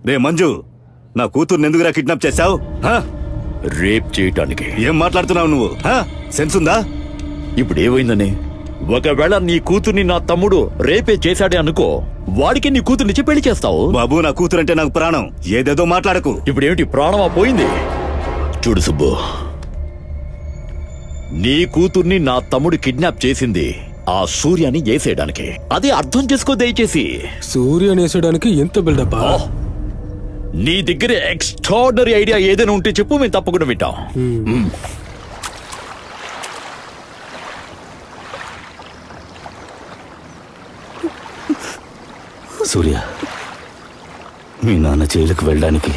రే మంజు, నా కూతుర్ని ఎందుకురా కిడ్నాప్ చేశావు? రేప్ చేయటానికి. ఏం మాట్లాడుతున్నావు నువ్వు? సెన్స్ ఉందా? ఇప్పుడు ఏమైందని? ఒకవేళ నీ కూతుర్ని నా తమ్ముడు రేపే చేశాడే అనుకో, వాడికి నీ కూతుర్నిచ్చి పెళ్లి చేస్తావు. బాబు, నా కూతురంటే నాకు ప్రాణం. ఏదేదో మాట్లాడకు. ఇప్పుడేమిటి ప్రాణమా పోయింది? చూడు సుబ్బు, నీ కూతుర్ని నా తమ్ముడు కిడ్నాప్ చేసింది ఆ సూర్యాని వేసేయడానికి. అది అర్థం చేసుకో దయచేసి. సూర్యాని వేసేయడానికి ఎంత బిల్డప్? నీ దగ్గర ఎక్స్ట్రాడినరీ ఐడియా ఏదైనా ఉంటే చెప్పు, మేము తప్పకుండా వింటాం. సూర్య, మీ నాన్న జైలుకు వెళ్ళడానికి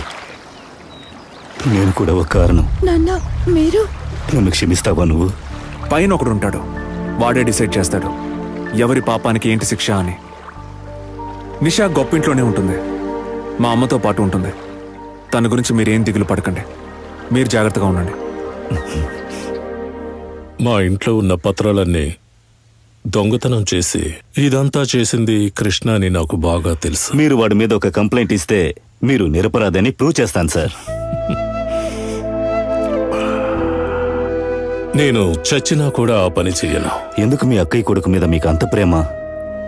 నేను కూడా ఒక కారణం. నాన్న, మీరు నన్ను క్షమిస్తావా? నువ్వు పైన ఒకడు ఉంటాడు, వాడే డిసైడ్ చేస్తాడు ఎవరి పాపానికి ఏంటి శిక్ష అని. నిషా గొప్పింట్లోనే ఉంటుంది, మా అమ్మతో పాటు ఉంటుంది. తన గురించి మీరేం దిగులు పడకండి, మీరు జాగ్రత్తగా ఉండండి. మా ఇంట్లో ఉన్న పత్రాలన్నీ దొంగతనం చేసి ఇదంతా చేసింది కృష్ణ అని నాకు బాగా తెలుసు. మీరు వాడి మీద ఒక కంప్లైంట్ ఇస్తే మీరు నిరపరాధని ప్రూవ్ చేస్తాను సార్. నేను చచ్చినా కూడా ఆ పని చెయ్యను. ఎందుకు మీ అక్కయ్య కొడుకు మీద మీకు అంత ప్రేమ?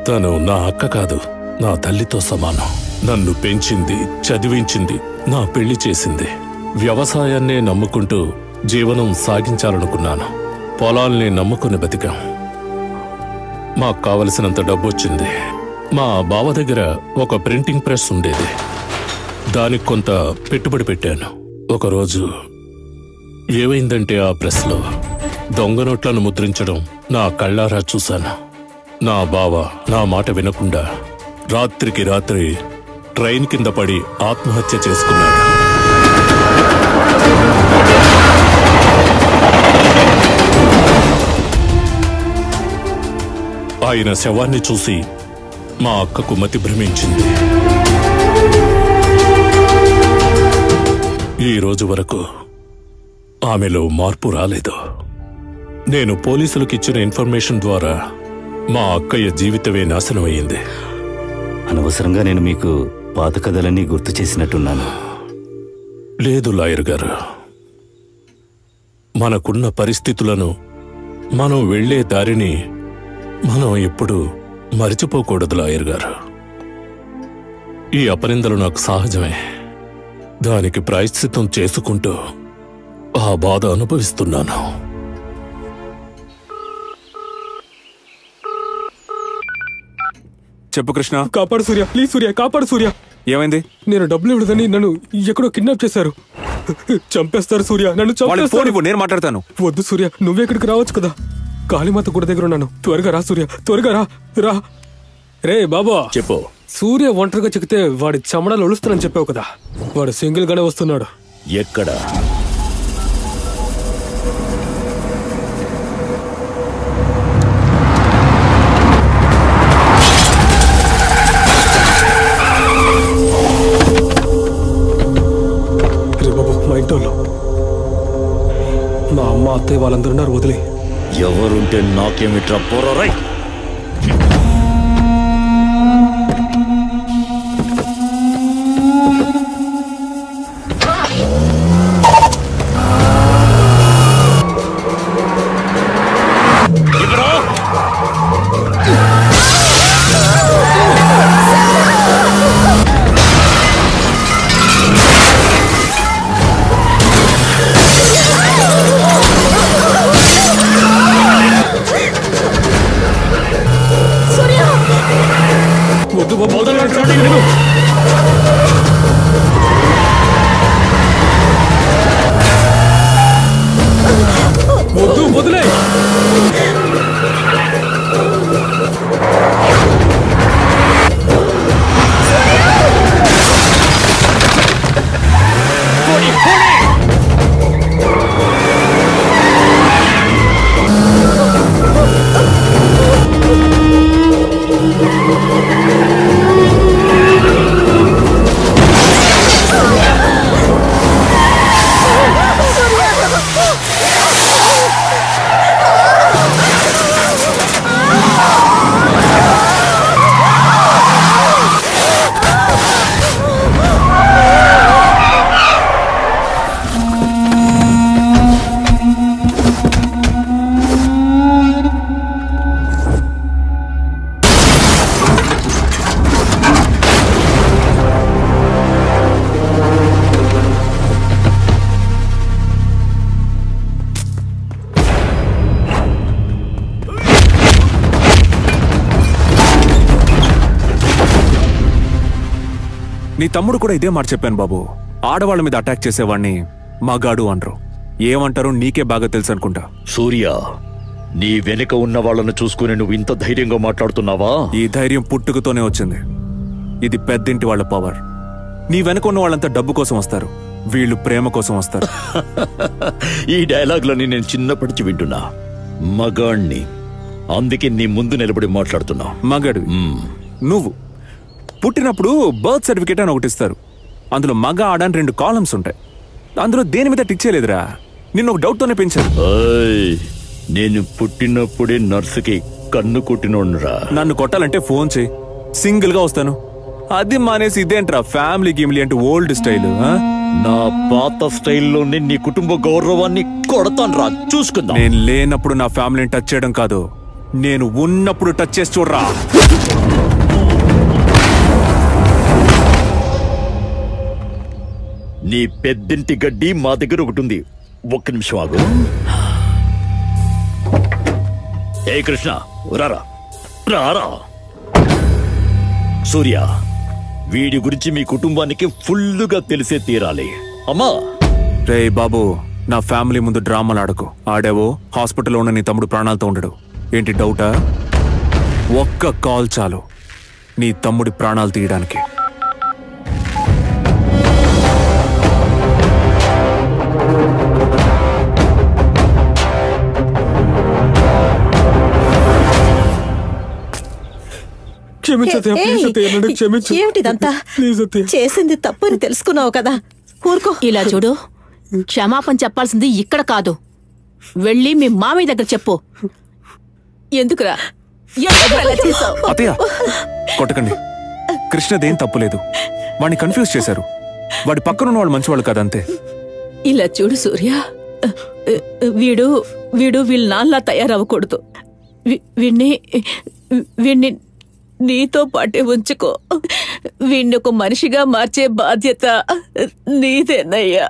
తను నా అక్క కాదు, నా తల్లితో సమానం. నన్ను పెంచింది, చదివించింది, నా పెళ్లి చేసింది. వ్యవసాయాన్నే నమ్ముకుంటూ జీవనం సాగించాలనుకున్నాను. పొలాల్ని నమ్ముకుని బతికాం. మాకు కావలసినంత డబ్బొచ్చింది. మా బావ దగ్గర ఒక ప్రింటింగ్ ప్రెస్ ఉండేది. దానికి కొంత పెట్టుబడి పెట్టాను. ఒకరోజు ఏమైందంటే ఆ ప్రెస్లో దొంగ నోట్లను ముద్రించడం నా కళ్ళారా చూశాను. నా బావ నా మాట వినకుండా రాత్రికి రాత్రి ట్రైన్ కింద పడి ఆత్మహత్య చేసుకున్నాడు. ఆయన శవాన్ని చూసి మా అక్కకు మతి భ్రమించింది. ఈ రోజు వరకు ఆమెలో మార్పు రాలేదు. నేను పోలీసులకు ఇచ్చిన ఇన్ఫర్మేషన్ ద్వారా మా అక్కయ్య జీవితమే నాశనమయ్యింది. అనవసరంగా నేను మీకు పాత కథలన్నీ గుర్తు చేసినట్టున్నాను. లేదు లాయర్ గారు, మనకున్న పరిస్థితులను, మనం వెళ్లే దారిని మనం ఎప్పుడు మరిచిపోకూడదు లాయర్ గారు. ఈ అపనిందలు నాకు సహజమే. దానికి ప్రాయశ్చిత్తం చేసుకుంటూ ఆ బాధ అనుభవిస్తున్నాను. చెప్పు కృష్ణ. కాపాడు సూర్య, ప్లీజ్ సూర్య, కాపాడు సూర్య. ఏమైంది? నేను డబ్బులు ఇవ్వదని నన్ను ఎక్కడో కిడ్నాప్ చేశారు. చంపేస్తారు సూర్య, నన్ను చంపేస్తారు. నేను మాట్లాడతాను. వద్దు సూర్య, నువ్వెక్కడికి రావచ్చు కదా. కాళీమాత గుడి దగ్గర ఉన్నాను. త్వరగా రా సూర్య, త్వరగా రా. రా రే బాబా. చెప్పు. సూర్య ఒంటరిగా చిక్కితే వాడి చమడాలు ఒలుస్తానని చెప్పావు కదా. వాడు సింగిల్ గానే వస్తున్నాడు. ఎక్కడ? రే బాబు, మా ఇంట్లో మా అమ్మ అత్తయ్య వాళ్ళందరూ ఉన్నారు, వదిలే. ఎవరుంటే నాకేమిట్రా పోరారై. నీ తమ్ముడు కూడా ఇదే మాట చెప్పాను బాబు. ఆడవాళ్ళ మీద అటాక్ చేసేవాడిని మగాడు అనరు. ఏమంటారో నీకే బాగా తెలుసు అనుకుంటా. సూర్య, నీ వెనుక ఉన్న వాళ్ళను చూసుకుని నువ్వు ఇంత ధైర్యంగా మాట్లాడుతున్నావా? ఈ ధైర్యం పుట్టుకతోనే వచ్చింది. ఇది పెద్దింటి వాళ్ళ పవర్. నీ వెనుక ఉన్న వాళ్ళంతా డబ్బు కోసం వస్తారు, వీళ్ళు ప్రేమ కోసం వస్తారు. ఈ డైలాగ్లని నేను చిన్నప్పటి వింటున్నా. మగాణ్ణి, అందుకే నీ ముందు నిలబడి మాట్లాడుతున్నా. మగాడివి నువ్వు. పుట్టినప్పుడు బర్త్ సర్టిఫికేట్ అని ఒకటి ఇస్తారు. అందులో మగ ఆడ అని 2 కాలమ్స్ ఉంటాయి. అందులో దేని మీద టిక్ చేయలేదురా. నిన్ను ఒక డౌట్తోనే పెంచాను. నేను పుట్టినప్పుడే నర్సుకి కన్ను కొట్టినోడ్రా. నన్ను కొట్టాలంటే ఫోన్ చేయి, సింగిల్ గా వస్తాను. అది మానేసి ఇదేంట్రా ఫ్యామిలీ గేమ్లీ అంటే ఓల్డ్ స్టైల్. నా పాత స్టైల్లోనే నీ కుటుంబ గౌరవాన్ని కొడతాన్రా, చూసుకుందాం. నేను లేనప్పుడు నా ఫ్యామిలీని టచ్ చేయడం కాదు, నేను ఉన్నప్పుడు టచ్ చేసి చూడరా. నీ పెద్దింటి గడ్డి మా దగ్గర ఒకటి ఉంది. ఒక్క నిమిషం ఆగు. ఏ కృష్ణ, రారా రారా. సూర్య, వీడి గురించి మీ కుటుంబానికి ఫుల్లుగా తెలిసే తీరాలి. అమ్మా. రే బాబు, నా ఫ్యామిలీ ముందు డ్రామాలు ఆడకు. ఆడావో హాస్పిటల్లో ఉన్న నీ తమ్ముడు ప్రాణాలతో ఉండడు. ఏంటి డౌటా? ఒక్క కాల్ చాలు నీ తమ్ముడి ప్రాణాలు తీయడానికి. ఏమిటిదంతా? చేసింది తప్పని తెలుసుకున్నావు కదా, ఊరుకో. ఇలా చూడు, క్షమాపణ చెప్పాల్సింది ఇక్కడ కాదు, వెళ్ళి మీ మామయ్య దగ్గర చెప్పు. ఎందుకురా? అత్తయ్య కొట్టకండి. కృష్ణదేం తప్పులేదు. వాడిని కన్ఫ్యూజ్ చేశారు. వాడి పక్కనున్న వాళ్ళు మంచివాళ్ళు కాదంతే. ఇలా చూడు సూర్య, వీడు వీళ్ళ నాన్నలా తయారవ్వకూడదు. వీణ్ణి నీతో పాటే ఉంచుకో. వీణ్ణి ఒక మనిషిగా మార్చే బాధ్యత నీదేనయ్యా.